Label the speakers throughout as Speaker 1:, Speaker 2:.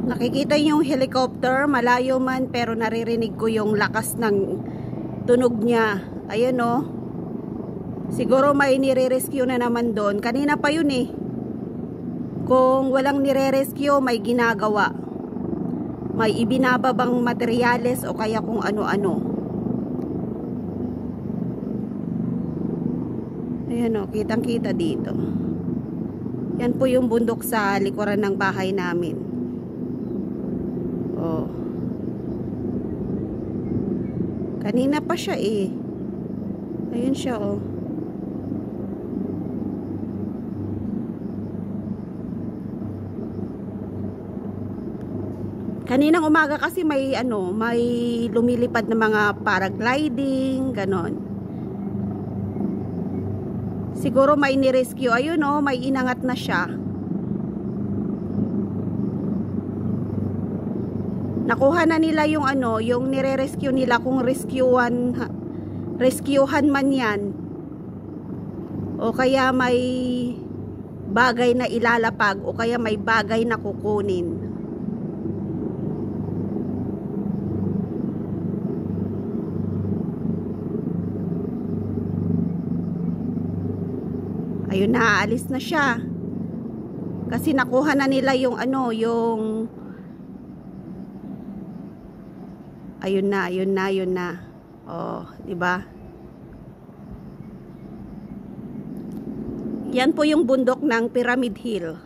Speaker 1: Nakikita yung helicopter, malayo man pero naririnig ko yung lakas ng tunog niya. Ayun oh. Siguro may nire-rescue na naman doon. Kanina pa yun eh. Kung walang nire-rescue, may ginagawa. May ibinababang materyales o kaya kung ano-ano. Ayan o, kitang-kita dito. Yan po yung bundok sa likuran ng bahay namin. Oh. Kanina pa siya eh. Ayun siya oh. Kaninang umaga kasi may may lumilipad na mga paragliding, ganon. Siguro may ni-rescue. Ayun oh, may inangat na siya. Nakuha na nila yung yung nire-rescue nila kung rescuehan man yan. O kaya may bagay na ilalapag o kaya may bagay na kukunin. Ayun na, aalis na siya. Kasi nakuha na nila yung yung ayun na. Oh, 'di ba? Yan po yung bundok ng Pyramid Hill.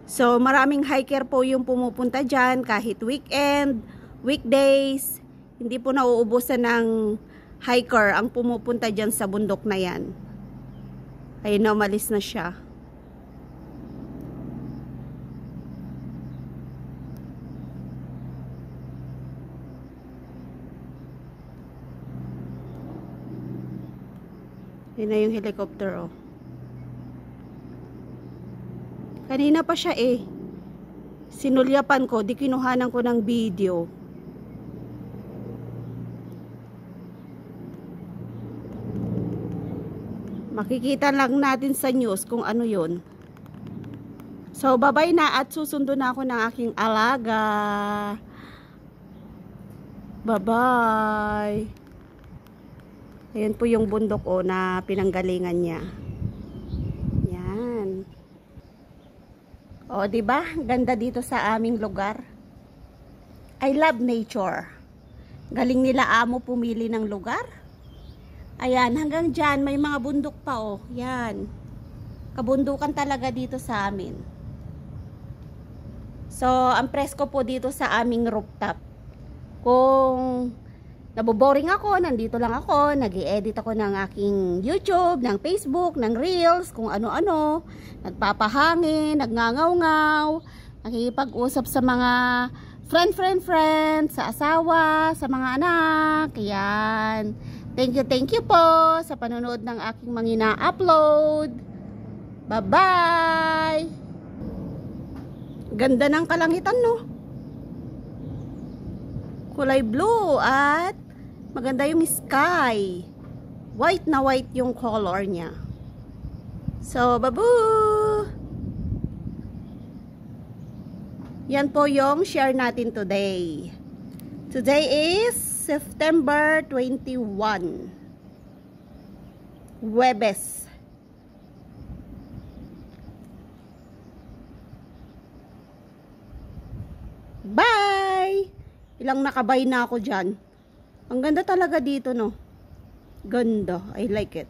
Speaker 1: So, maraming hiker po yung pumupunta diyan kahit weekend, weekdays. Hindi po nauubusan ng hiker ang pumupunta diyan sa bundok na yan. Ayun na, umalis na siya. Yun na yung helicopter oh. Kanina pa siya eh. Sinulyapan ko, di kinuhanan ko ng video. Makikita lang natin sa news kung ano yun. So, bye-bye na at susundo na ako ng aking alaga. Bye-bye. Ayan po yung bundok na pinanggalingan niya. Yan. O, diba? Ganda dito sa aming lugar. I love nature. Galing nila amo pumili ng lugar. Ayan, hanggang dyan, may mga bundok pa oh. Yan. Kabundukan talaga dito sa amin. So, ang presko po dito sa aming rooftop. Kung naboboring ako, nandito lang ako, nag-i-edit ako ng aking YouTube, ng Facebook, ng Reels, kung ano-ano. Nagpapahangin, nagngangaw-ngaw, nakikipag-usap sa mga friend, sa asawa, sa mga anak. Yan. Thank you po sa panonood ng aking mga ina-upload. Bye-bye! Ganda ng kalangitan, no? Kulay blue at maganda yung sky. White na white yung color niya. So, babu! Yan po yung share natin today. Today is September 21. Huwebes. Bye! Ilang nakabay na ako dyan. Ang ganda talaga dito, no? Ganda. I like it.